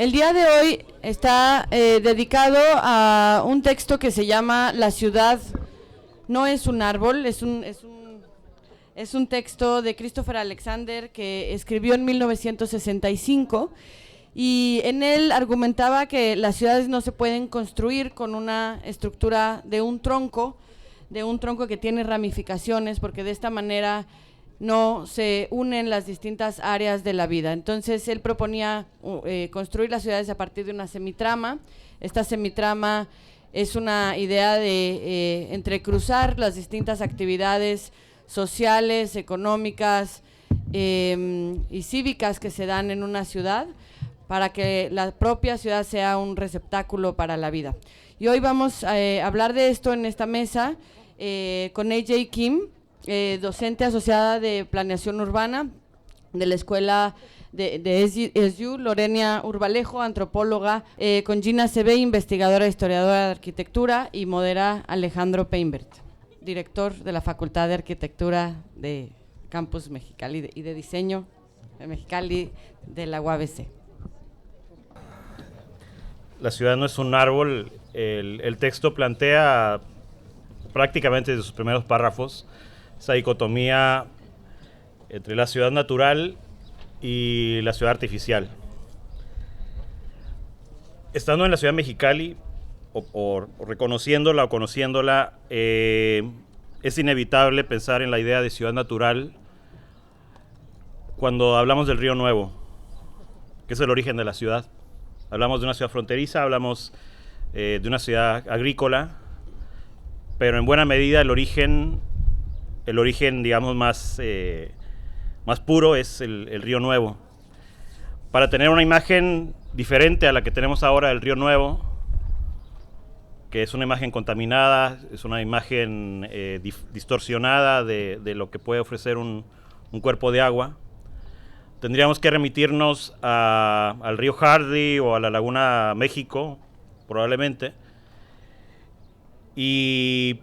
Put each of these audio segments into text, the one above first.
El día de hoy está dedicado a un texto que se llama La ciudad no es un árbol, es un texto de Christopher Alexander que escribió en 1965 y en él argumentaba que las ciudades no se pueden construir con una estructura de un tronco que tiene ramificaciones, porque de esta manera no se unen las distintas áreas de la vida. Entonces él proponía construir las ciudades a partir de una semitrama. Esta semitrama es una idea de entrecruzar las distintas actividades sociales, económicas y cívicas que se dan en una ciudad para que la propia ciudad sea un receptáculo para la vida. Y hoy vamos a hablar de esto en esta mesa con A.J. Kim, docente asociada de planeación urbana de la escuela de SU, Lorena Urbalejo, antropóloga, con Gina Cebé, investigadora e historiadora de arquitectura, y Modera Alejandro Peinbert, director de la Facultad de Arquitectura de Campus Mexicali y de Diseño de Mexicali de la UABC. La ciudad no es un árbol. El texto plantea prácticamente desde sus primeros párrafos esa dicotomía entre la ciudad natural y la ciudad artificial. Estando en la ciudad de Mexicali, o reconociéndola o conociéndola, es inevitable pensar en la idea de ciudad natural cuando hablamos del Río Nuevo, que es el origen de la ciudad. Hablamos de una ciudad fronteriza, hablamos de una ciudad agrícola, pero en buena medida el origen digamos, más puro es el Río Nuevo. Para tener una imagen diferente a la que tenemos ahora del Río Nuevo, que es una imagen contaminada, es una imagen distorsionada de lo que puede ofrecer un cuerpo de agua, tendríamos que remitirnos al río Hardy o a la Laguna México, probablemente, y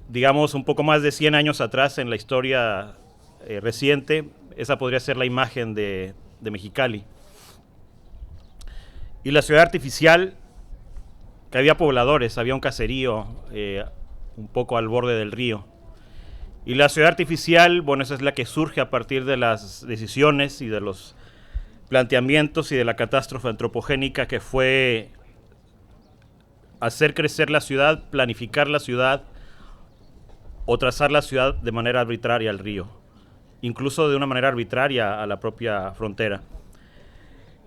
digamos un poco más de 100 años atrás en la historia reciente, esa podría ser la imagen de Mexicali. Y la ciudad artificial, que había pobladores, había un caserío un poco al borde del río. Y la ciudad artificial, bueno, esa es la que surge a partir de las decisiones y de los planteamientos y de la catástrofe antropogénica que fue hacer crecer la ciudad, planificar la ciudad o trazar la ciudad de manera arbitraria al río, incluso de una manera arbitraria a la propia frontera.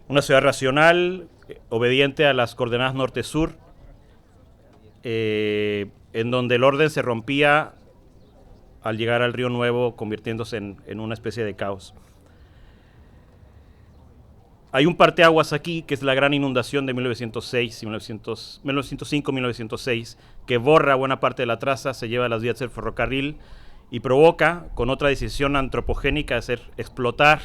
Una ciudad racional, obediente a las coordenadas norte-sur, en donde el orden se rompía al llegar al Río Nuevo, convirtiéndose en una especie de caos. Hay un parteaguas aquí, que es la gran inundación de 1905-1906, que borra buena parte de la traza, se lleva las vías del ferrocarril y provoca, con otra decisión antropogénica, hacer explotar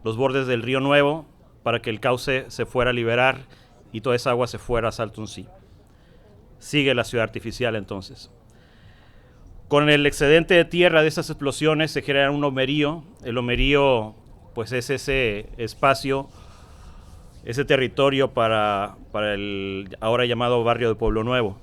los bordes del Río Nuevo para que el cauce se fuera a liberar y toda esa agua se fuera a Salton Sea. Sigue la ciudad artificial entonces. Con el excedente de tierra de esas explosiones se genera un lomerío. El lomerío, pues, es ese espacio, ese territorio para el ahora llamado barrio de Pueblo Nuevo,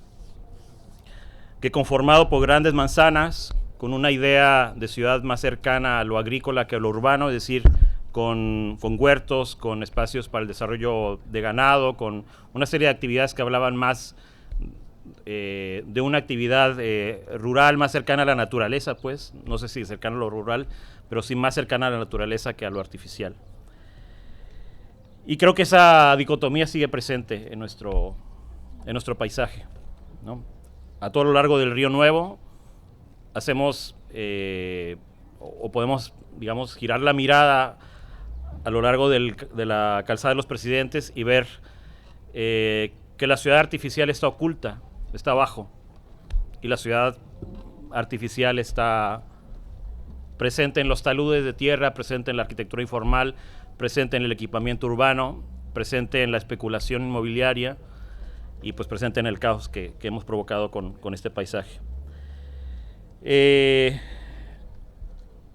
que conformado por grandes manzanas, con una idea de ciudad más cercana a lo agrícola que a lo urbano, es decir, con huertos, con espacios para el desarrollo de ganado, con una serie de actividades que hablaban más de una actividad rural más cercana a la naturaleza, pues, no sé si cercana a lo rural, pero sí más cercana a la naturaleza que a lo artificial. Y creo que esa dicotomía sigue presente en nuestro paisaje, ¿no? A todo lo largo del Río Nuevo hacemos o podemos, digamos, girar la mirada a lo largo de la calzada de los Presidentes y ver que la ciudad artificial está oculta, está abajo, y la ciudad artificial está presente en los taludes de tierra, presente en la arquitectura informal, presente en el equipamiento urbano, presente en la especulación inmobiliaria y pues presente en el caos que hemos provocado con este paisaje.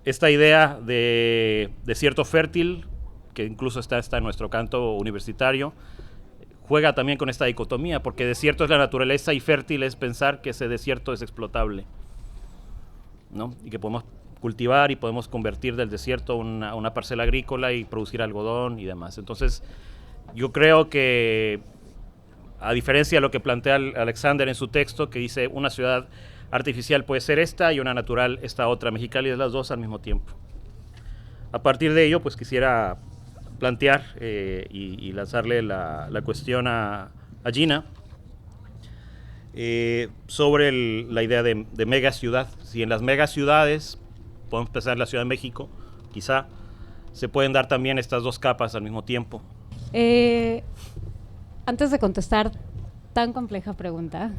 Esta idea de desierto fértil que incluso está en nuestro canto universitario, juega también con esta dicotomía, porque desierto es la naturaleza y fértil es pensar que ese desierto es explotable, ¿no? Y que podemos cultivar y podemos convertir del desierto una parcela agrícola y producir algodón y demás. Entonces, yo creo que, a diferencia de lo que plantea Alexander en su texto, que dice una ciudad artificial puede ser esta y una natural esta otra, Mexicali es las dos al mismo tiempo. A partir de ello, pues quisiera plantear y lanzarle la cuestión a Gina sobre la idea de megaciudad. Si en las megaciudades, podemos pensar en la Ciudad de México, quizá, se pueden dar también estas dos capas al mismo tiempo. Antes de contestar tan compleja pregunta,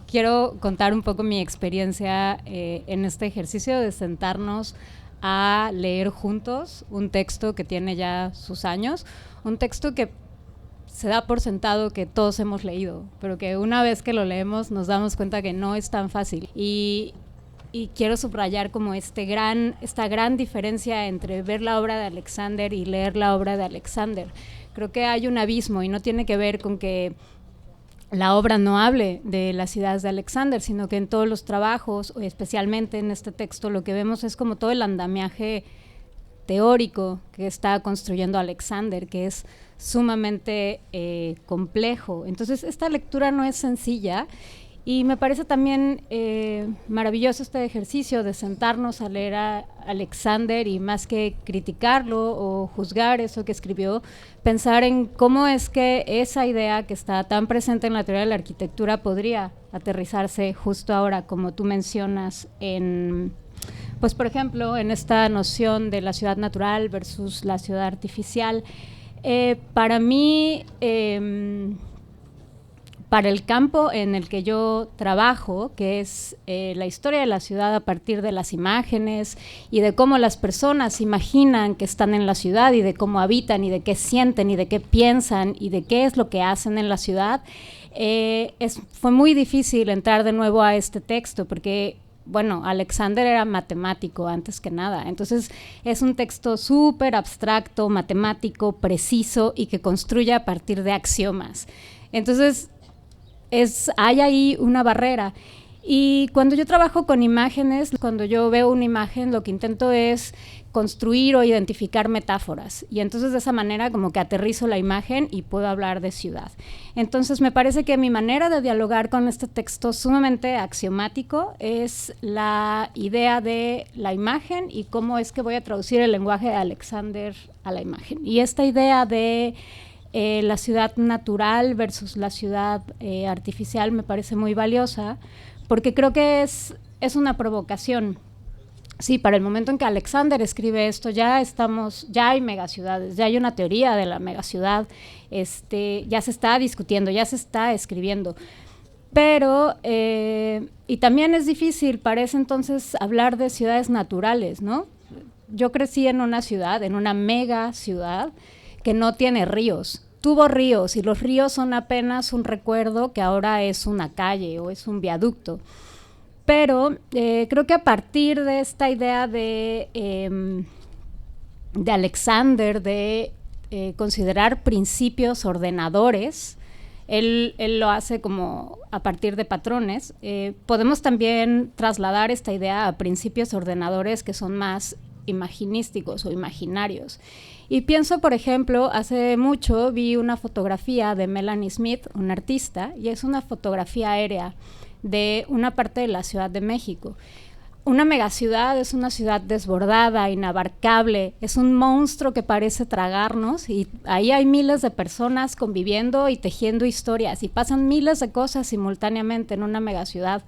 quiero contar un poco mi experiencia en este ejercicio de sentarnos a leer juntos un texto que tiene ya sus años, un texto que se da por sentado que todos hemos leído, pero que una vez que lo leemos nos damos cuenta que no es tan fácil. Y quiero subrayar como esta gran diferencia entre ver la obra de Alexander y leer la obra de Alexander. Creo que hay un abismo y no tiene que ver con que la obra no hable de las ideas de Alexander, sino que en todos los trabajos, especialmente en este texto, lo que vemos es como todo el andamiaje teórico que está construyendo Alexander, que es sumamente complejo. Entonces, esta lectura no es sencilla y me parece también maravilloso este ejercicio de sentarnos a leer a Alexander y más que criticarlo o juzgar eso que escribió, pensar en cómo es que esa idea que está tan presente en la teoría de la arquitectura podría aterrizarse justo ahora, como tú mencionas, pues por ejemplo, en esta noción de la ciudad natural versus la ciudad artificial. Para mí, para el campo en el que yo trabajo, que es la historia de la ciudad a partir de las imágenes y de cómo las personas imaginan que están en la ciudad y de cómo habitan y de qué sienten y de qué piensan y de qué es lo que hacen en la ciudad, fue muy difícil entrar de nuevo a este texto porque, bueno, Alexander era matemático antes que nada, entonces es un texto súper abstracto, matemático, preciso y que construye a partir de axiomas. Entonces, hay ahí una barrera. Y cuando yo trabajo con imágenes, cuando yo veo una imagen, lo que intento es construir o identificar metáforas. Y entonces de esa manera como que aterrizo la imagen y puedo hablar de ciudad. Entonces me parece que mi manera de dialogar con este texto sumamente axiomático es la idea de la imagen y cómo es que voy a traducir el lenguaje de Alexander a la imagen. Y esta idea de la ciudad natural versus la ciudad artificial me parece muy valiosa porque creo que es una provocación. Sí, para el momento en que Alexander escribe esto ya hay megaciudades, ya hay una teoría de la megaciudad, ya se está discutiendo, ya se está escribiendo. Pero, y también es difícil para ese entonces hablar de ciudades naturales, ¿no? Yo crecí en una ciudad, en una mega ciudad que no tiene ríos. Tuvo ríos y los ríos son apenas un recuerdo que ahora es una calle o es un viaducto. Pero creo que a partir de esta idea de Alexander de considerar principios ordenadores, él lo hace como a partir de patrones, podemos también trasladar esta idea a principios ordenadores que son más imaginísticos o imaginarios. Y pienso, por ejemplo, hace mucho vi una fotografía de Melanie Smith, una artista, y es una fotografía aérea de una parte de la Ciudad de México. Una megaciudad es una ciudad desbordada, inabarcable, es un monstruo que parece tragarnos y ahí hay miles de personas conviviendo y tejiendo historias y pasan miles de cosas simultáneamente en una megaciudad.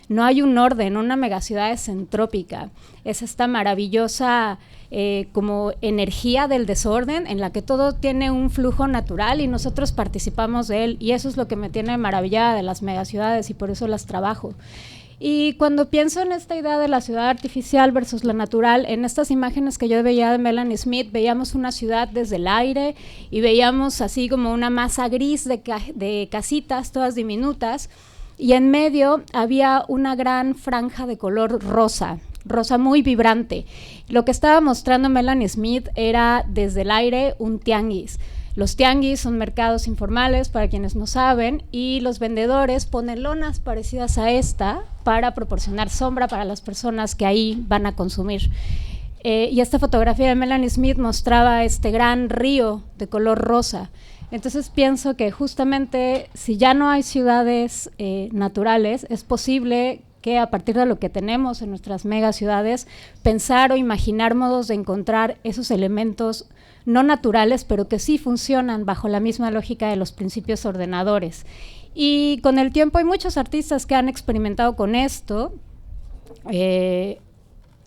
No hay un orden, una megaciudad es entrópica, es esta maravillosa como energía del desorden en la que todo tiene un flujo natural y nosotros participamos de él y eso es lo que me tiene maravillada de las megaciudades y por eso las trabajo. Y cuando pienso en esta idea de la ciudad artificial versus la natural, en estas imágenes que yo veía de Melanie Smith, veíamos una ciudad desde el aire y veíamos así como una masa gris de casitas todas diminutas y en medio había una gran franja de color rosa, rosa muy vibrante. Lo que estaba mostrando Melanie Smith era desde el aire un tianguis. Los tianguis son mercados informales, para quienes no saben, y los vendedores ponen lonas parecidas a esta para proporcionar sombra para las personas que ahí van a consumir. Y esta fotografía de Melanie Smith mostraba este gran río de color rosa. Entonces pienso que justamente si ya no hay ciudades naturales, es posible que a partir de lo que tenemos en nuestras megaciudades, pensar o imaginar modos de encontrar esos elementos no naturales, pero que sí funcionan bajo la misma lógica de los principios ordenadores. Y con el tiempo hay muchos artistas que han experimentado con esto.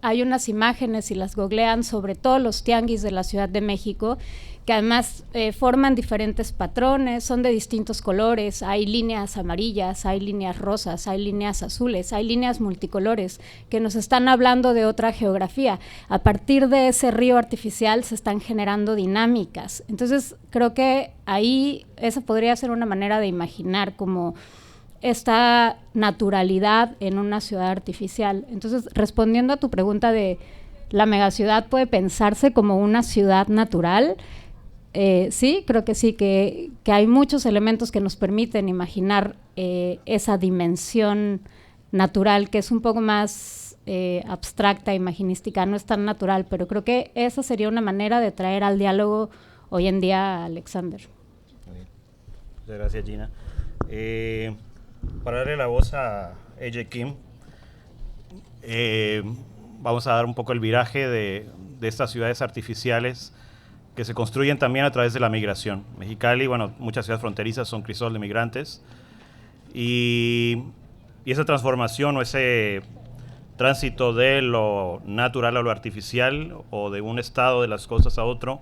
Hay unas imágenes, si las googlean, sobre todos los tianguis de la Ciudad de México, que además forman diferentes patrones, son de distintos colores, hay líneas amarillas, hay líneas rosas, hay líneas azules, hay líneas multicolores, que nos están hablando de otra geografía. A partir de ese río artificial se están generando dinámicas. Entonces, creo que ahí esa podría ser una manera de imaginar como esta naturalidad en una ciudad artificial. Entonces, respondiendo a tu pregunta de la megaciudad puede pensarse como una ciudad natural, sí, creo que sí, que hay muchos elementos que nos permiten imaginar esa dimensión natural, que es un poco más abstracta, imaginística, no es tan natural, pero creo que esa sería una manera de traer al diálogo hoy en día a Alexander. Muchas gracias, Gina. Para darle la voz a AJ Kim, vamos a dar un poco el viraje de estas ciudades artificiales que se construyen también a través de la migración. Mexicali, bueno, muchas ciudades fronterizas son crisol de migrantes, y esa transformación o ese tránsito de lo natural a lo artificial o de un estado de las cosas a otro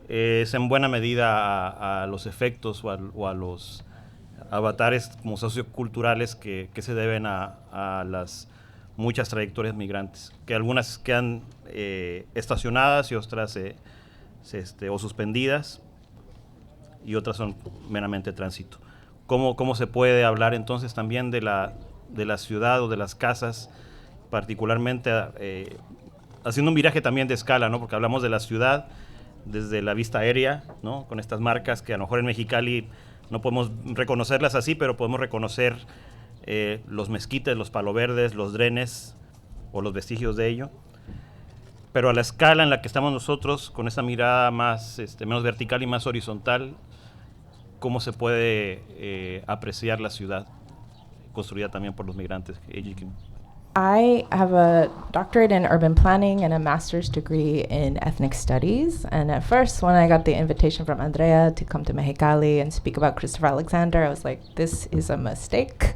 es en buena medida a los efectos o a los avatares como socioculturales que se deben a las muchas trayectorias migrantes, que algunas quedan estacionadas y otras o suspendidas, y otras son meramente tránsito. ¿Cómo se puede hablar entonces también de la ciudad o de las casas, particularmente haciendo un viraje también de escala, ¿no? Porque hablamos de la ciudad desde la vista aérea, ¿no? Con estas marcas que a lo mejor en Mexicali no podemos reconocerlas así, pero podemos reconocer los mezquites, los paloverdes, los drenes o los vestigios de ello. Pero a la escala en la que estamos nosotros, con esa mirada más, menos vertical y más horizontal, ¿cómo se puede apreciar la ciudad construida también por los migrantes? I have a doctorate in urban planning and a master's degree in ethnic studies. And at first, when I got the invitation from Andrea to come to Mexicali and speak about Christopher Alexander, I was like, this is a mistake.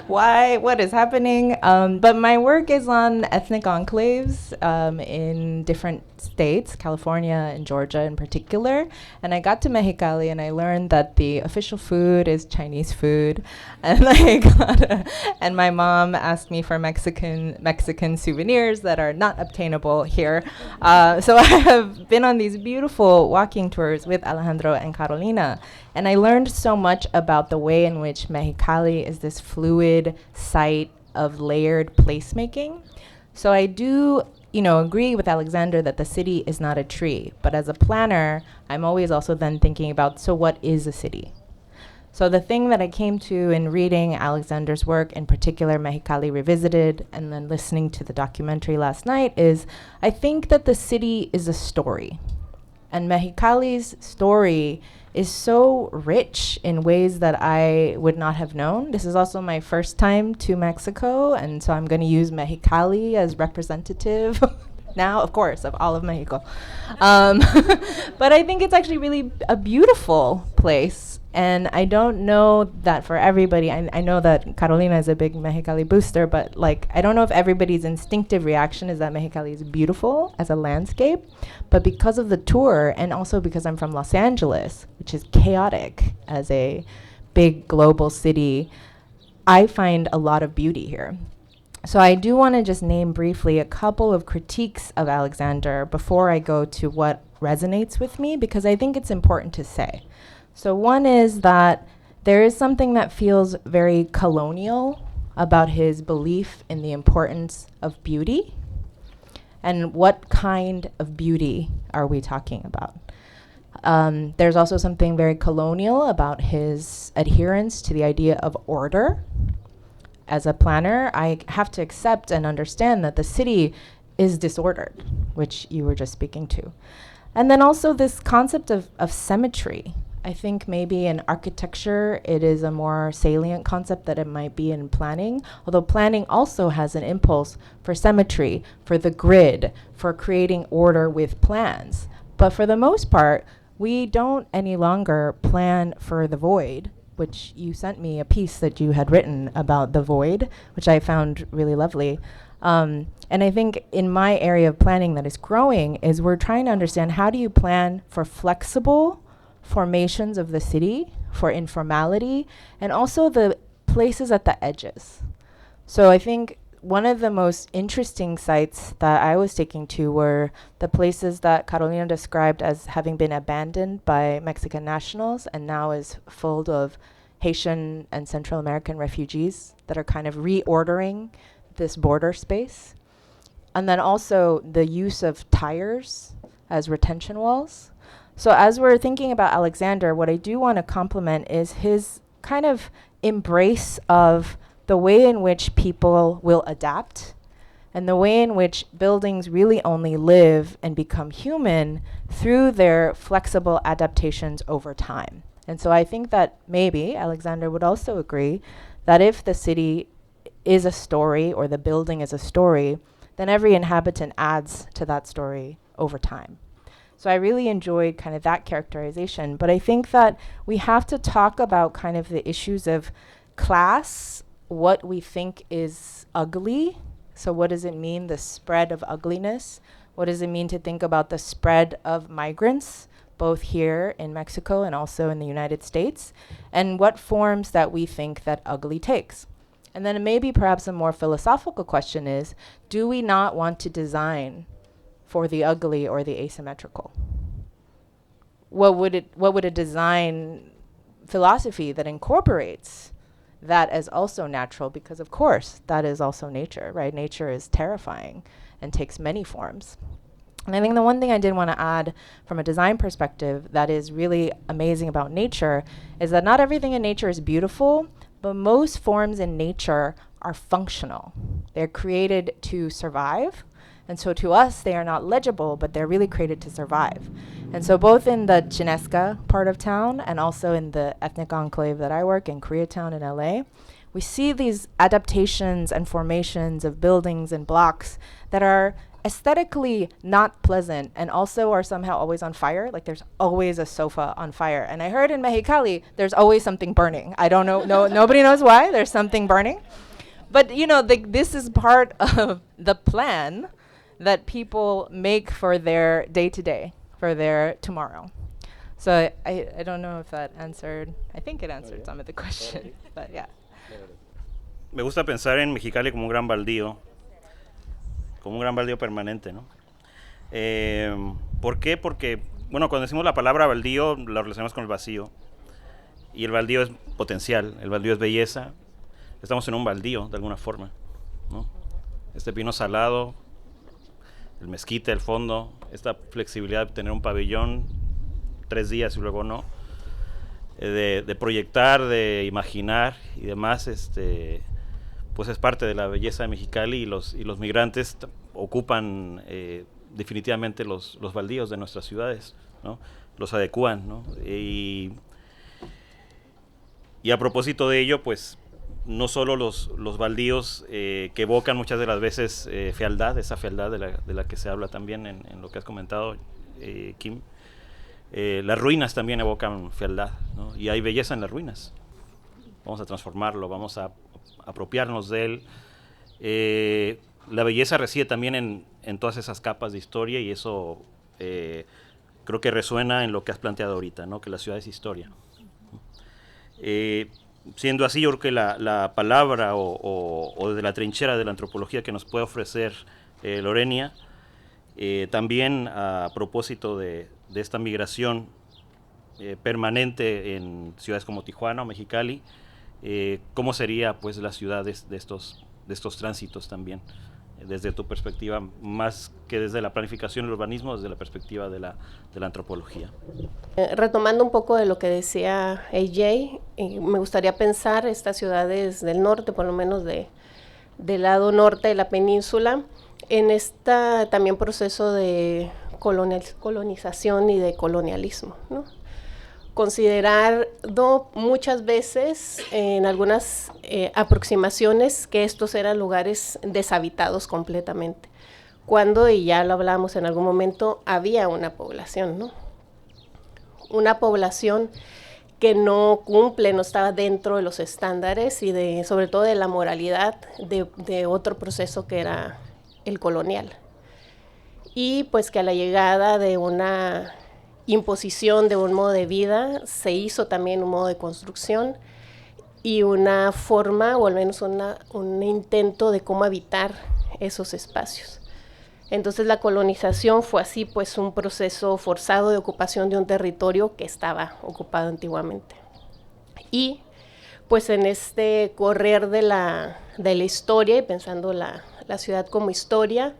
Why? What is happening? But my work is on ethnic enclaves in different states, California and Georgia in particular. And I got to Mexicali and I learned that the official food is Chinese food. And and my mom asked me for Mexican souvenirs that are not obtainable here. So I have been on these beautiful walking tours with Alejandro and Carolina, and I learned so much about the way in which Mexicali is this fluid site of layered placemaking. So I do, agree with Alexander that the city is not a tree, but as a planner, I'm always also then thinking about, so what is a city? So the thing that I came to in reading Alexander's work, in particular Mexicali Revisited, and then listening to the documentary last night, is I think that the city is a story. And Mexicali's story is so rich in ways that I would not have known. This is also my first time to Mexico, and so I'm going to use Mexicali as representative now, of course, of all of Mexico. But I think it's actually really a beautiful place. And I don't know that for everybody. I know that Carolina is a big Mexicali booster, but I don't know if everybody's instinctive reaction is that Mexicali is beautiful as a landscape. But because of the tour, and also because I'm from Los Angeles, which is chaotic as a big global city, I find a lot of beauty here. So I do want to just name briefly a couple of critiques of Alexander before I go to what resonates with me, because I think it's important to say. So one is that there is something that feels very colonial about his belief in the importance of beauty and what kind of beauty are we talking about. There's also something very colonial about his adherence to the idea of order. As a planner, I have to accept and understand that the city is disordered, which you were just speaking to. And then also this concept of symmetry. I think maybe in architecture, it is a more salient concept that it might be in planning, although planning also has an impulse for symmetry, for the grid, for creating order with plans. But for the most part, we don't any longer plan for the void, which you sent me a piece that you had written about the void, which I found really lovely. And I think in my area of planning that is growing is we're trying to understand how do you plan for flexible formations of the city, for informality, and also the places at the edges. So I think one of the most interesting sites that I was taking to were the places that Carolina described as having been abandoned by Mexican nationals and now is full of Haitian and Central American refugees that are kind of reordering this border space. And then also the use of tires as retention walls. So as we're thinking about Alexander, what I do want to compliment is his kind of embrace of the way in which people will adapt and the way in which buildings really only live and become human through their flexible adaptations over time. And so I think that maybe Alexander would also agree that if the city is a story or the building is a story, then every inhabitant adds to that story over time. So I really enjoyed kind of that characterization. But I think that we have to talk about kind of the issues of class, what we think is ugly. So what does it mean, the spread of ugliness? What does it mean to think about the spread of migrants, both here in Mexico and also in the United States? And what forms that we think that ugly takes? And then maybe perhaps a more philosophical question is, do we not want to design for the ugly or the asymmetrical? What would a design philosophy that incorporates that as also natural? Because of course, that is also nature, right? Nature is terrifying and takes many forms. And I think the one thing I did want to add from a design perspective that is really amazing about nature is that not everything in nature is beautiful, but most forms in nature are functional. They're created to survive. And so to us, they are not legible, but they're really created to survive. And so both in the Chinesca part of town and also in the ethnic enclave that I work in, Koreatown in LA, we see these adaptations and formations of buildings and blocks that are aesthetically not pleasant and also are somehow always on fire. Like there's always a sofa on fire. And I heard in Mexicali, there's always something burning. I don't know, nobody knows why there's something burning. But you know, this is part of the plan that people make for their day-to-day, for their tomorrow. So I don't know if that answered, I think it answered some of the questions, but yeah. Me gusta pensar en Mexicali como un gran baldío permanente, ¿no? ¿Por qué? Porque, bueno, cuando decimos la palabra baldío, la relacionamos con el vacío. Y el baldío es potencial, el baldío es belleza. Estamos en un baldío, de alguna forma, ¿no? Este pino salado, el mezquite, el fondo, esta flexibilidad de tener un pabellón 3 días y luego no, de proyectar, de imaginar y demás, pues es parte de la belleza de Mexicali y los migrantes ocupan definitivamente los baldíos de nuestras ciudades, ¿no? Los adecúan, ¿no? Y a propósito de ello, pues no solo los baldíos que evocan muchas de las veces fealdad, esa fealdad de la que se habla también en lo que has comentado, Kim. Las ruinas también evocan fealdad, ¿no? Y hay belleza en las ruinas. Vamos a transformarlo, vamos a apropiarnos de él. La belleza reside también en todas esas capas de historia y eso creo que resuena en lo que has planteado ahorita, ¿no? Que la ciudad es historia. Siendo así, yo creo que la palabra o de la trinchera de la antropología que nos puede ofrecer Lorenia, también a propósito de esta migración permanente en ciudades como Tijuana o Mexicali, cómo sería pues la ciudad de estos tránsitos también, desde tu perspectiva, más que desde la planificación y el urbanismo, desde la perspectiva de la antropología. Retomando un poco de lo que decía AJ, me gustaría pensar estas ciudades del norte, por lo menos del lado norte de la península, en este también proceso de colonización y de colonialismo, ¿no? Considerando muchas veces en algunas aproximaciones que estos eran lugares deshabitados completamente, cuando, y ya lo hablábamos en algún momento, había una población, ¿no? Una población que no cumple, no estaba dentro de los estándares y sobre todo de la moralidad de otro proceso que era el colonial. Y pues que a la llegada de una imposición de un modo de vida, se hizo también un modo de construcción y una forma, o al menos un intento de cómo habitar esos espacios. Entonces la colonización fue así, pues un proceso forzado de ocupación de un territorio que estaba ocupado antiguamente. Y pues en este correr de la historia, y pensando la ciudad como historia,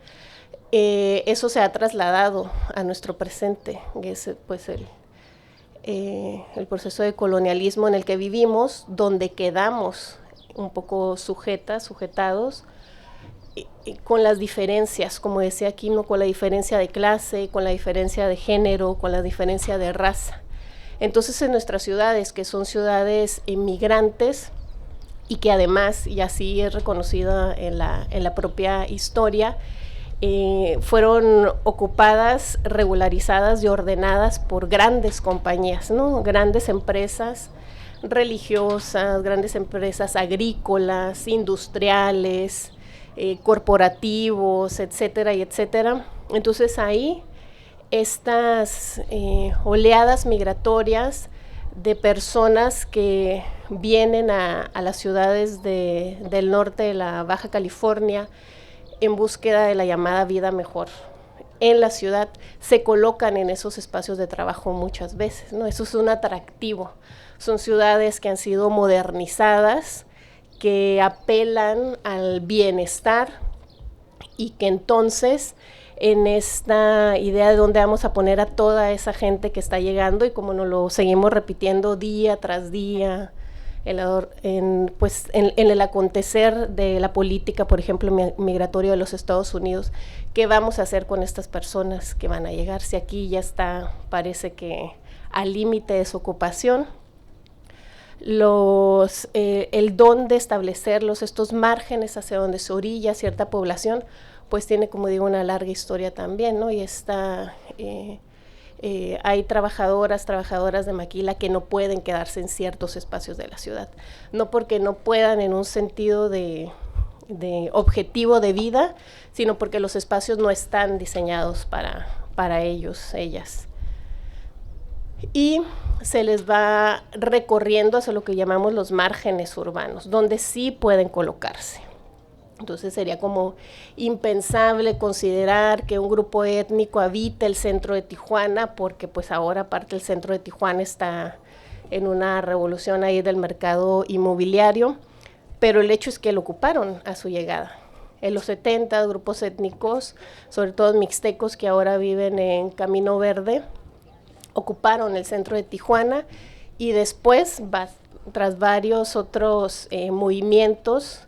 eso se ha trasladado a nuestro presente, que es pues el proceso de colonialismo en el que vivimos, donde quedamos un poco sujetados, con las diferencias, como decía Quino, con la diferencia de clase, con la diferencia de género, con la diferencia de raza. Entonces en nuestras ciudades, que son ciudades inmigrantes, y que además, y así es reconocida en la propia historia, fueron ocupadas, regularizadas y ordenadas por grandes compañías, ¿no? Grandes empresas religiosas, grandes empresas agrícolas, industriales, corporativos, etcétera y etcétera. Entonces ahí estas oleadas migratorias de personas que vienen a las ciudades del norte de la Baja California en búsqueda de la llamada vida mejor en la ciudad, se colocan en esos espacios de trabajo muchas veces, ¿no? Eso es un atractivo. Son ciudades que han sido modernizadas, que apelan al bienestar y que entonces en esta idea de dónde vamos a poner a toda esa gente que está llegando, y como nos lo seguimos repitiendo día tras día, en el acontecer de la política, por ejemplo, migratoria de los Estados Unidos, ¿qué vamos a hacer con estas personas que van a llegar? Si aquí ya está, parece que al límite de su ocupación, el don de establecerlos, estos márgenes hacia donde se orilla cierta población, pues tiene, como digo, una larga historia también, ¿no? Y hay trabajadoras de maquila que no pueden quedarse en ciertos espacios de la ciudad, no porque no puedan en un sentido de objetivo de vida, sino porque los espacios no están diseñados para ellos, ellas. Y se les va recorriendo hacia lo que llamamos los márgenes urbanos, donde sí pueden colocarse. Entonces sería como impensable considerar que un grupo étnico habite el centro de Tijuana, porque pues ahora aparte el centro de Tijuana está en una revolución ahí del mercado inmobiliario, pero el hecho es que lo ocuparon a su llegada. En los 70 grupos étnicos, sobre todo mixtecos que ahora viven en Camino Verde, ocuparon el centro de Tijuana, y después, tras varios otros movimientos,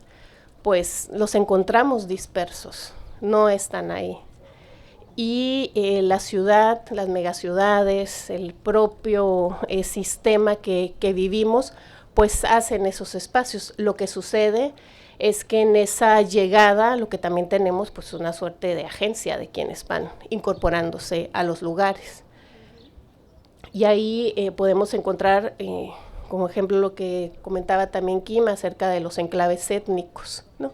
pues los encontramos dispersos, no están ahí. Y la ciudad, las megaciudades, el propio sistema que vivimos, pues hacen esos espacios. Lo que sucede es que en esa llegada, lo que también tenemos, pues una suerte de agencia de quienes van incorporándose a los lugares. Y ahí podemos encontrar, como ejemplo, lo que comentaba también Kim acerca de los enclaves étnicos, ¿no?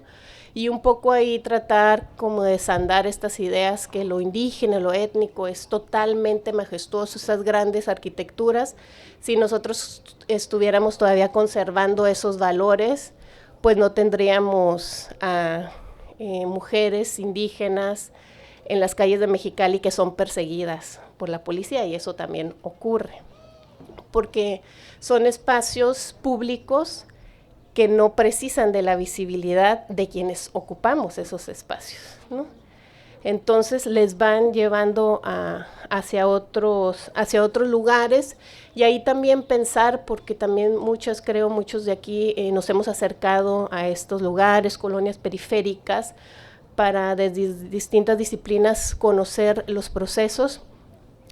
Y un poco ahí tratar como de desandar estas ideas que lo indígena, lo étnico es totalmente majestuoso, esas grandes arquitecturas. Si nosotros estuviéramos todavía conservando esos valores, pues no tendríamos a mujeres indígenas en las calles de Mexicali que son perseguidas por la policía, y eso también ocurre, porque son espacios públicos que no precisan de la visibilidad de quienes ocupamos esos espacios, ¿no? Entonces les van llevando hacia otros lugares, y ahí también pensar, porque también muchos de aquí nos hemos acercado a estos lugares, colonias periféricas, para desde distintas disciplinas conocer los procesos,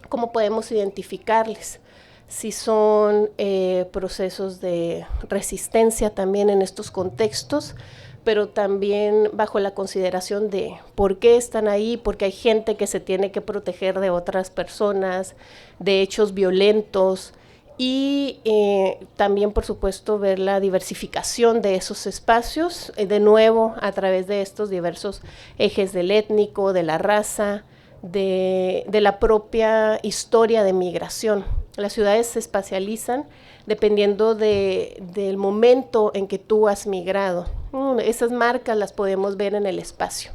cómo podemos identificarles, si son procesos de resistencia también en estos contextos, pero también bajo la consideración de por qué están ahí, porque hay gente que se tiene que proteger de otras personas, de hechos violentos, y también, por supuesto, ver la diversificación de esos espacios, de nuevo, a través de estos diversos ejes del étnico, de la raza, de la propia historia de migración. Las ciudades se espacializan dependiendo del momento en que tú has migrado. Esas marcas las podemos ver en el espacio.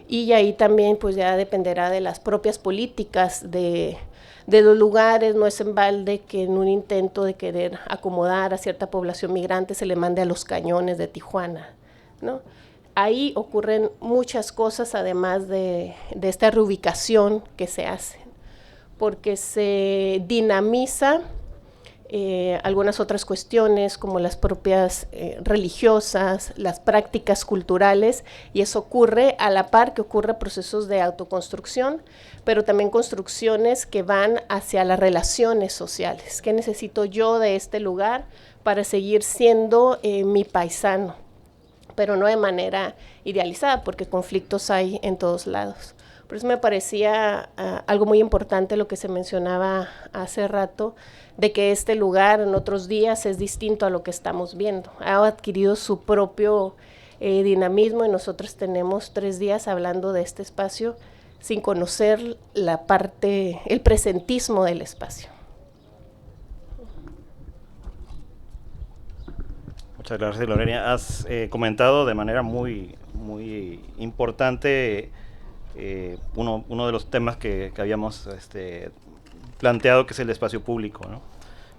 Y ahí también pues ya dependerá de las propias políticas de los lugares. No es en balde que en un intento de querer acomodar a cierta población migrante se le mande a los cañones de Tijuana, ¿no? Ahí ocurren muchas cosas, además de esta reubicación que se hace, porque se dinamiza algunas otras cuestiones como las propias religiosas, las prácticas culturales, y eso ocurre a la par que ocurre procesos de autoconstrucción, pero también construcciones que van hacia las relaciones sociales. ¿Qué necesito yo de este lugar para seguir siendo mi paisano? Pero no de manera idealizada, porque conflictos hay en todos lados. Por eso me parecía algo muy importante lo que se mencionaba hace rato, de que este lugar en otros días es distinto a lo que estamos viendo. Ha adquirido su propio dinamismo, y nosotros tenemos 3 días hablando de este espacio sin conocer el presentismo del espacio. Muchas gracias, Lorena. Has comentado de manera muy, muy importante uno de los temas que habíamos planteado, que es el espacio público, ¿no?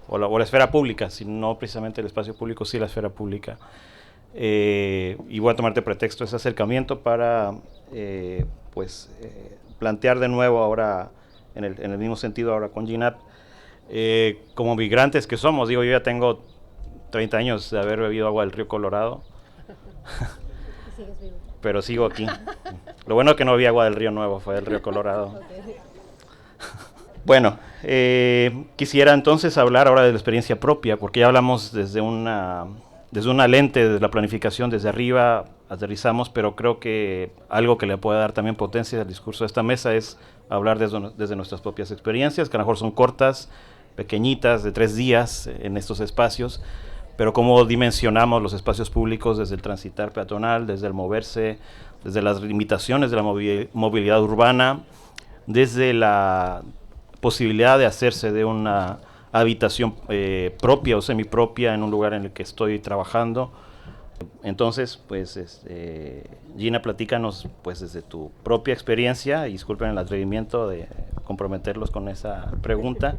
O la esfera pública, si no precisamente el espacio público, sí la esfera pública. Y voy a tomarte pretexto ese acercamiento para plantear de nuevo ahora, en el mismo sentido ahora con GINAP, como migrantes que somos. Digo, yo ya tengo 30 años de haber bebido agua del río Colorado, pero sigo aquí. Lo bueno es que no vi agua del río Nuevo, fue del río Colorado. Bueno, quisiera entonces hablar ahora de la experiencia propia, porque ya hablamos desde una lente de la planificación desde arriba, aterrizamos, pero creo que algo que le puede dar también potencia al discurso de esta mesa es hablar desde nuestras propias experiencias, que a lo mejor son cortas, pequeñitas, de 3 días en estos espacios, pero cómo dimensionamos los espacios públicos desde el transitar peatonal, desde el moverse, desde las limitaciones de la movilidad urbana, desde la posibilidad de hacerse de una habitación propia o semipropia en un lugar en el que estoy trabajando. Entonces, pues, Gina, platícanos pues desde tu propia experiencia, y disculpen el atrevimiento de comprometerlos con esa pregunta,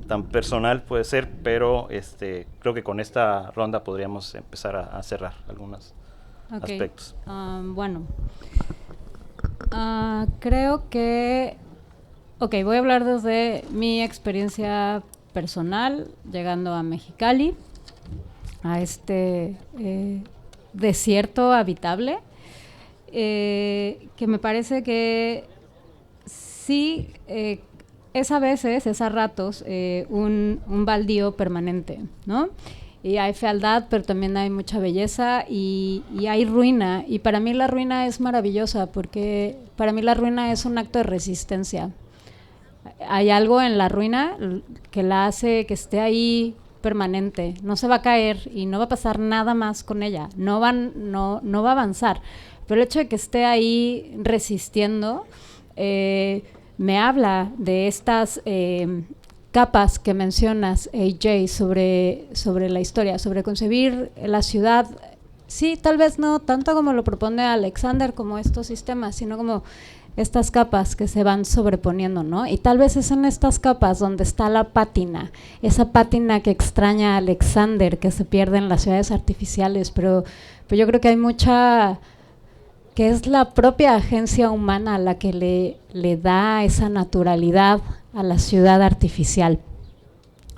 tan personal puede ser, pero creo que con esta ronda podríamos empezar a cerrar algunos aspectos. Bueno, creo que voy a hablar desde mi experiencia personal llegando a Mexicali, a este desierto habitable, que me parece que sí es a veces, es a ratos, un baldío permanente, ¿no? Y hay fealdad, pero también hay mucha belleza y hay ruina. Y para mí la ruina es maravillosa, porque para mí la ruina es un acto de resistencia. Hay algo en la ruina que la hace que esté ahí permanente. No se va a caer y no va a pasar nada más con ella. No va a avanzar. Pero el hecho de que esté ahí resistiendo me habla de estas capas que mencionas, AJ, sobre la historia, sobre concebir la ciudad, sí, tal vez no tanto como lo propone Alexander, como estos sistemas, sino como estas capas que se van sobreponiendo, ¿no? Y tal vez es en estas capas donde está la pátina, esa pátina que extraña a Alexander, que se pierde en las ciudades artificiales, pero yo creo que hay mucha, que es la propia agencia humana la que le da esa naturalidad a la ciudad artificial.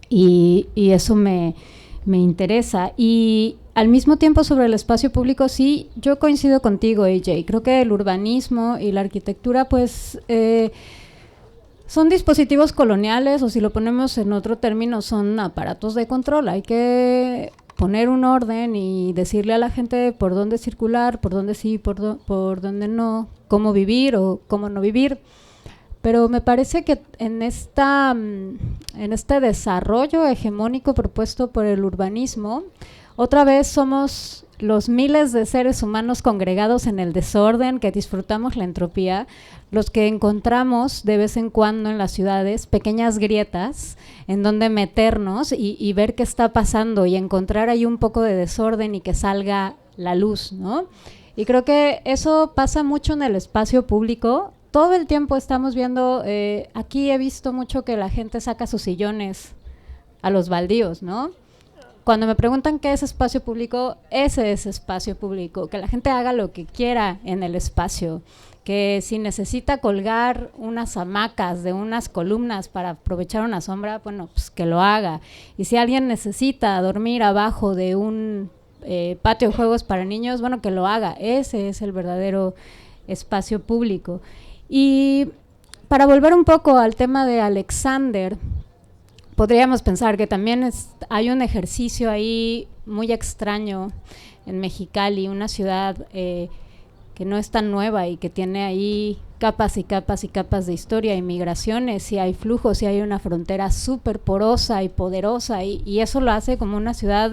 Y eso me interesa. Y al mismo tiempo, sobre el espacio público, sí, yo coincido contigo, AJ. Creo que el urbanismo y la arquitectura, pues, son dispositivos coloniales, o si lo ponemos en otro término, son aparatos de control. Hay que poner un orden y decirle a la gente por dónde circular, por dónde sí, por dónde no, cómo vivir o cómo no vivir. Pero me parece que en este desarrollo hegemónico propuesto por el urbanismo, otra vez somos los miles de seres humanos congregados en el desorden, que disfrutamos la entropía, los que encontramos de vez en cuando en las ciudades pequeñas grietas en donde meternos y ver qué está pasando y encontrar ahí un poco de desorden y que salga la luz, ¿no? Y creo que eso pasa mucho en el espacio público. Todo el tiempo estamos viendo, aquí he visto mucho que la gente saca sus sillones a los baldíos, ¿no? Cuando me preguntan qué es espacio público, ese es espacio público, que la gente haga lo que quiera en el espacio, que si necesita colgar unas hamacas de unas columnas para aprovechar una sombra, bueno, pues que lo haga. Y si alguien necesita dormir abajo de un patio de juegos para niños, bueno, que lo haga. Ese es el verdadero espacio público. Y para volver un poco al tema de Alexander, podríamos pensar que también hay un ejercicio ahí muy extraño en Mexicali, una ciudad que no es tan nueva y que tiene ahí capas y capas y capas de historia y migraciones, y hay flujos y hay una frontera súper porosa y poderosa, y eso lo hace como una ciudad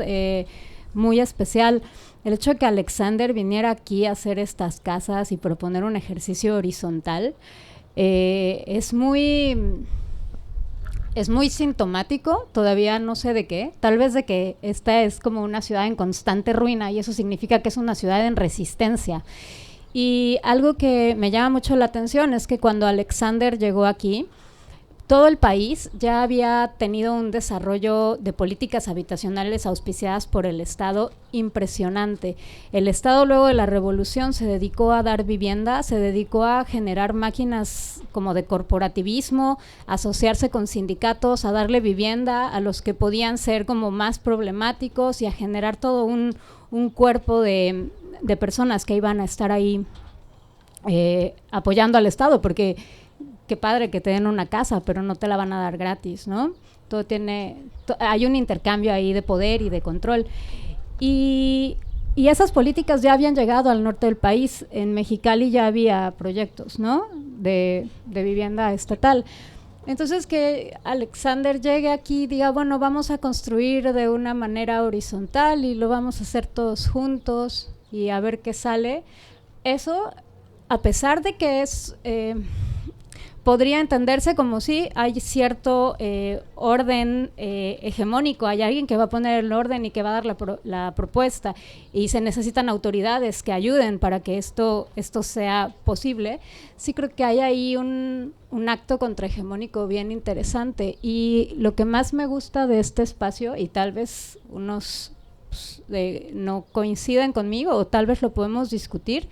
muy especial. El hecho de que Alexander viniera aquí a hacer estas casas y proponer un ejercicio horizontal es muy sintomático, todavía no sé de qué, tal vez de que esta es como una ciudad en constante ruina, y eso significa que es una ciudad en resistencia. Y algo que me llama mucho la atención es que cuando Alexander llegó aquí, todo el país ya había tenido un desarrollo de políticas habitacionales auspiciadas por el Estado impresionante. El Estado, luego de la Revolución, se dedicó a dar vivienda, se dedicó a generar máquinas como de corporativismo, a asociarse con sindicatos, a darle vivienda a los que podían ser como más problemáticos, y a generar todo un cuerpo de personas que iban a estar ahí apoyando al Estado, porque qué padre que te den una casa, pero no te la van a dar gratis, ¿no? Hay un intercambio ahí de poder y de control. Y esas políticas ya habían llegado al norte del país. En Mexicali ya había proyectos, ¿no?, de vivienda estatal. Entonces, que Alexander llegue aquí y diga, bueno, vamos a construir de una manera horizontal y lo vamos a hacer todos juntos y a ver qué sale. Eso, a pesar de que podría entenderse como si hay cierto orden hegemónico, hay alguien que va a poner el orden y que va a dar la propuesta, y se necesitan autoridades que ayuden para que esto sea posible. Sí creo que hay ahí un acto contrahegemónico bien interesante, y lo que más me gusta de este espacio, y tal vez unos no coinciden conmigo o tal vez lo podemos discutir,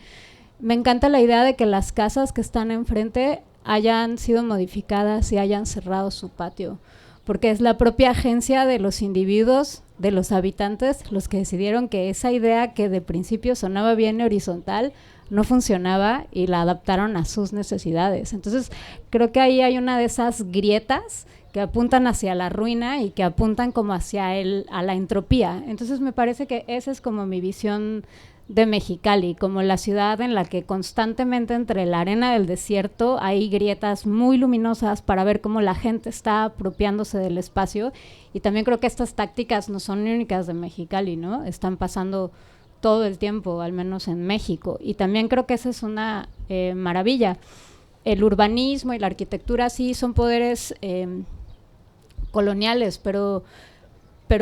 me encanta la idea de que las casas que están enfrente hayan sido modificadas y hayan cerrado su patio, porque es la propia agencia de los individuos, de los habitantes, los que decidieron que esa idea que de principio sonaba bien horizontal no funcionaba y la adaptaron a sus necesidades. Entonces creo que ahí hay una de esas grietas que apuntan hacia la ruina y que apuntan como hacia a la entropía. Entonces me parece que esa es como mi visión de Mexicali, como la ciudad en la que constantemente entre la arena del desierto hay grietas muy luminosas para ver cómo la gente está apropiándose del espacio. Y también creo que estas tácticas no son únicas de Mexicali, ¿no? Están pasando todo el tiempo, al menos en México, y también creo que esa es una maravilla. El urbanismo y la arquitectura sí son poderes coloniales, pero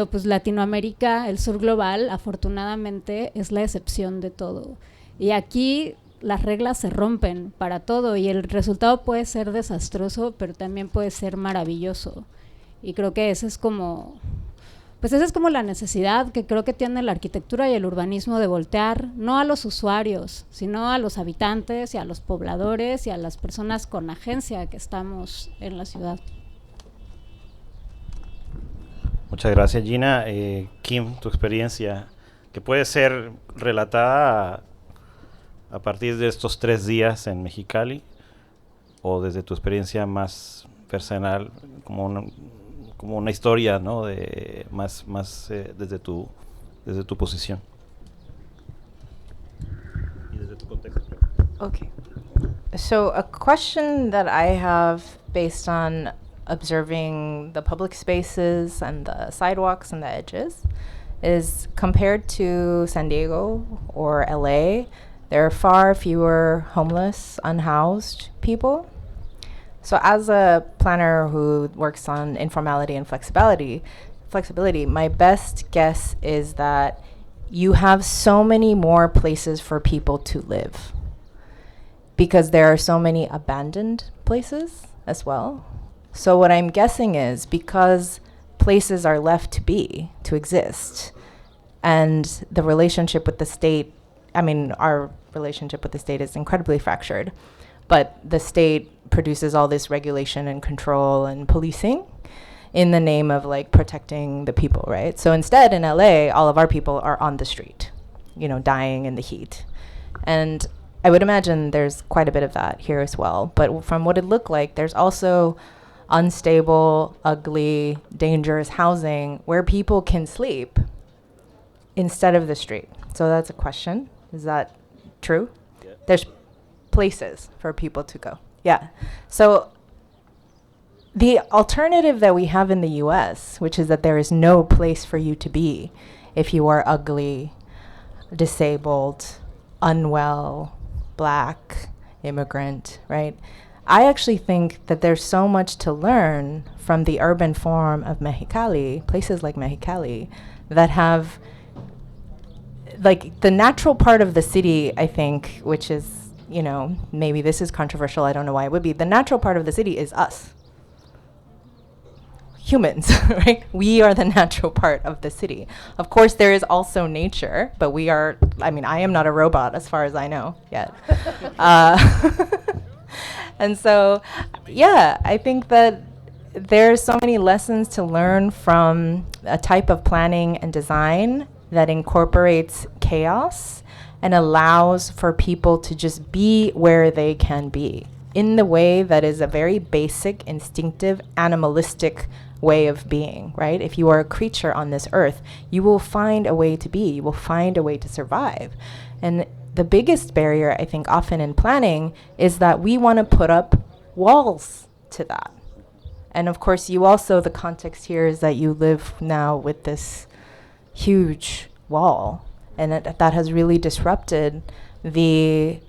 pues Latinoamérica, el sur global, afortunadamente es la excepción de todo. Y aquí las reglas se rompen para todo y el resultado puede ser desastroso, pero también puede ser maravilloso. Y creo que esa es como la necesidad que creo que tiene la arquitectura y el urbanismo de voltear no a los usuarios, sino a los habitantes y a los pobladores y a las personas con agencia que estamos en la ciudad. Muchas gracias, Gina. Kim, tu experiencia, que puede ser relatada a partir de estos 3 días en Mexicali, o desde tu experiencia más personal, como una historia, ¿no? De más desde tu posición y desde tu contexto. Okay. So a question that I have based on observing the public spaces and the sidewalks and the edges is, compared to San Diego or LA, there are far fewer homeless, unhoused people. So as a planner who works on informality and flexibility, my best guess is that you have so many more places for people to live, because there are so many abandoned places as well. So what I'm guessing is, because places are left to exist, and the relationship with the state, our relationship with the state is incredibly fractured, but the state produces all this regulation and control and policing in the name of like protecting the people, right? So instead in LA, all of our people are on the street, dying in the heat. And I would imagine there's quite a bit of that here as well. But from what it looked like, there's also unstable, ugly, dangerous housing where people can sleep instead of the street. So that's a question. Is that true? Yeah. There's places for people to go. Yeah. So the alternative that we have in the US, which is that there is no place for you to be if you are ugly, disabled, unwell, Black, immigrant, right? I actually think that there's so much to learn from the urban form of Mexicali, places like Mexicali, that have, like, the natural part of the city, I think, which is, maybe this is controversial, I don't know why it would be, the natural part of the city is us. Humans, right? We are the natural part of the city. Of course, there is also nature, but I am not a robot as far as I know yet. And so, yeah, I think that there's so many lessons to learn from a type of planning and design that incorporates chaos and allows for people to just be where they can be in the way that is a very basic, instinctive, animalistic way of being, right? If you are a creature on this earth, you will find a way to be, you will find a way to survive. And the biggest barrier, I think, often in planning is that we want to put up walls to that. And of course, the context here is that you live now with this huge wall, and that has really disrupted the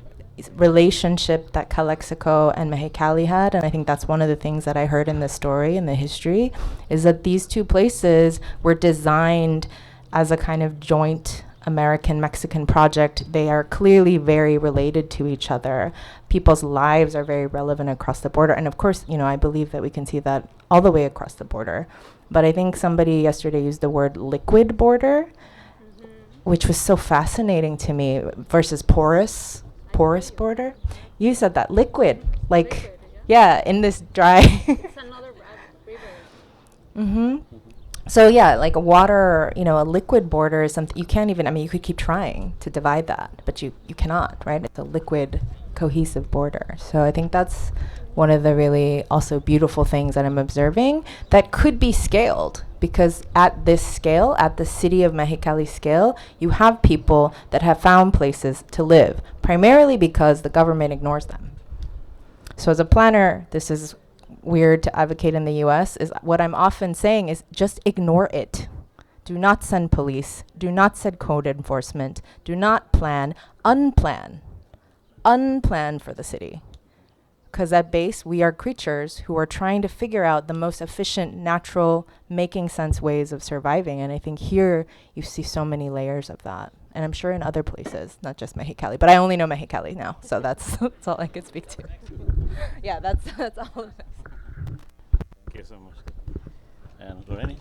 relationship that Calexico and Mexicali had. And I think that's one of the things that I heard in the story, in the history, is that these two places were designed as a kind of joint American-Mexican project. They are clearly very related to each other. People's lives are very relevant across the border. And of course, I believe that we can see that all the way across the border. But I think somebody yesterday used the word liquid border, which was so fascinating to me, versus porous border. You said that liquid, like, yeah, in this dry. It's another river. Mm-hmm. So yeah, like a water, a liquid border is something you can't even, you could keep trying to divide that, but you cannot, right? It's a liquid, cohesive border. So I think that's one of the really also beautiful things that I'm observing that could be scaled, because at this scale, at the city of Mexicali scale, you have people that have found places to live, primarily because the government ignores them. So as a planner, this is weird to advocate in the US, is what I'm often saying is just ignore it. Do not send police. Do not send code enforcement. Do not plan. Unplan for the city. Because at base, we are creatures who are trying to figure out the most efficient, natural, making sense ways of surviving. And I think here you see so many layers of that. and I'm sure in other places, not just Mexicali. But I only know Mexicali now, so that's all I can speak to. Yeah, that's all of it. Thank you so much. And Loreni,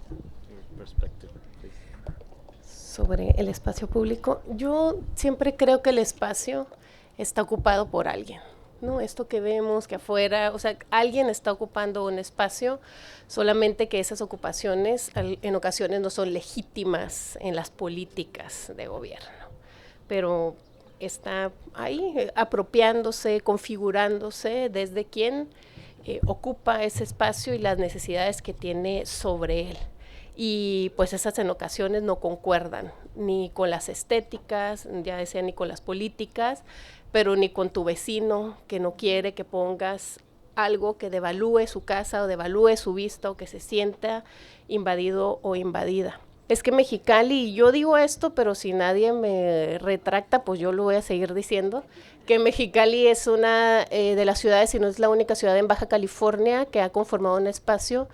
your perspective, please. Sobre el espacio público, yo siempre creo que el espacio está ocupado por alguien, ¿no? Esto que vemos que afuera, o sea, alguien está ocupando un espacio, solamente que esas ocupaciones en ocasiones no son legítimas en las políticas de gobierno, pero está ahí apropiándose, configurándose desde quien ocupa ese espacio y las necesidades que tiene sobre él. Y pues esas en ocasiones no concuerdan ni con las estéticas, ya decía, ni con las políticas, pero ni con tu vecino que no quiere que pongas algo que devalúe su casa o devalúe su vista o que se sienta invadido o invadida. Es que Mexicali, y yo digo esto, pero si nadie me retracta, pues yo lo voy a seguir diciendo, que Mexicali es una de las ciudades, si no es la única ciudad en Baja California que ha conformado un espacio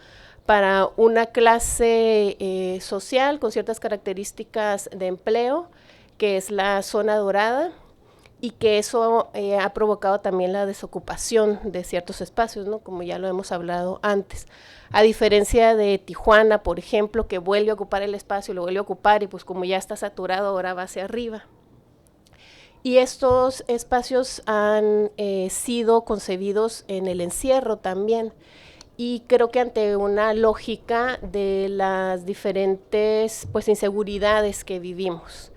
para una clase social con ciertas características de empleo, que es la zona dorada, y que eso ha provocado también la desocupación de ciertos espacios, ¿no? Como ya lo hemos hablado antes. A diferencia de Tijuana, por ejemplo, que vuelve a ocupar el espacio, lo vuelve a ocupar y pues como ya está saturado, ahora va hacia arriba. Y estos espacios han sido concebidos en el encierro también. Y creo que ante una lógica de las diferentes pues, inseguridades que vivimos.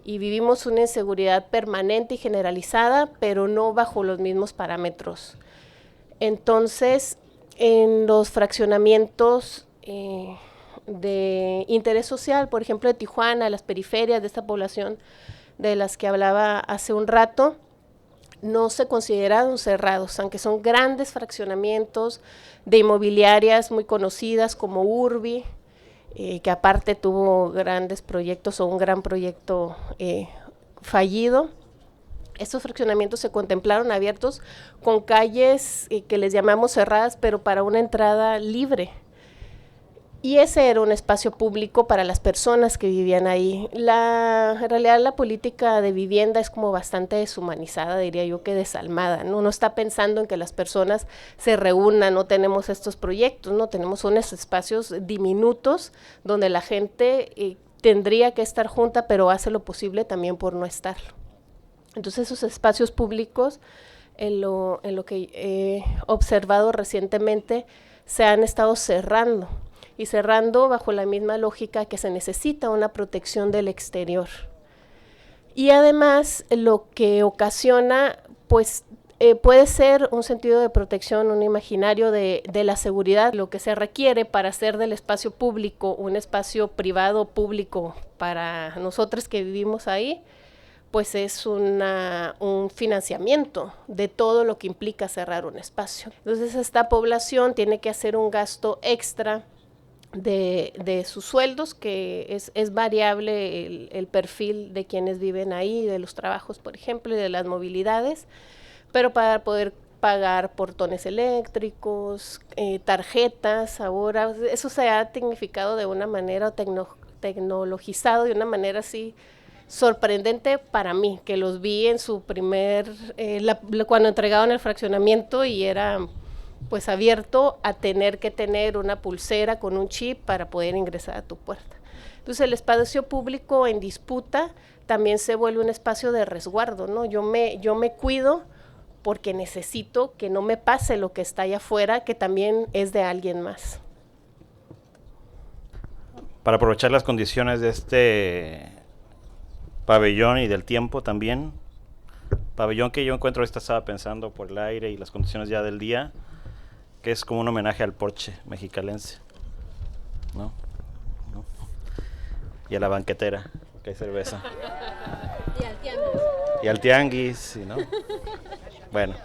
Y vivimos una inseguridad permanente y generalizada, pero no bajo los mismos parámetros. Entonces, en los fraccionamientos de interés social, por ejemplo, de Tijuana, las periferias de esta población de las que hablaba hace un rato, no se consideraron cerrados, aunque son grandes fraccionamientos de inmobiliarias muy conocidas como Urbi, que aparte tuvo grandes proyectos o un gran proyecto fallido. Estos fraccionamientos se contemplaron abiertos con calles que les llamamos cerradas, pero para una entrada libre. Y ese era un espacio público para las personas que vivían ahí. En realidad la política de vivienda es como bastante deshumanizada, diría yo que desalmada, ¿no? No está pensando en que las personas se reúnan, no tenemos estos proyectos, no tenemos unos espacios diminutos donde la gente tendría que estar junta, pero hace lo posible también por no estarlo. Entonces esos espacios públicos, en lo que he observado recientemente, se han estado cerrando. Y cerrando bajo la misma lógica que se necesita una protección del exterior. Y además lo que ocasiona, pues puede ser un sentido de protección, un imaginario de la seguridad, lo que se requiere para hacer del espacio público un espacio privado público para nosotros que vivimos ahí, pues es un financiamiento de todo lo que implica cerrar un espacio. Entonces esta población tiene que hacer un gasto extra de sus sueldos, que es variable el perfil de quienes viven ahí, de los trabajos, por ejemplo, y de las movilidades, pero para poder pagar portones eléctricos, tarjetas, ahora, eso se ha tecnificado de una manera, tecnologizado de una manera así sorprendente para mí, que los vi en su cuando entregaban el fraccionamiento y era pues abierto a tener que tener una pulsera con un chip para poder ingresar a tu puerta. Entonces el espacio público en disputa también se vuelve un espacio de resguardo, ¿no? Yo me cuido porque necesito que no me pase lo que está allá afuera, que también es de alguien más. Para aprovechar las condiciones de este pabellón y del tiempo también, pabellón que yo encuentro, estaba pensando por el aire y las condiciones ya del día, que es como un homenaje al porche mexicalense, ¿no? Y a la banquetera, que hay cerveza. Y al tianguis. Y al tianguis, ¿no? Bueno.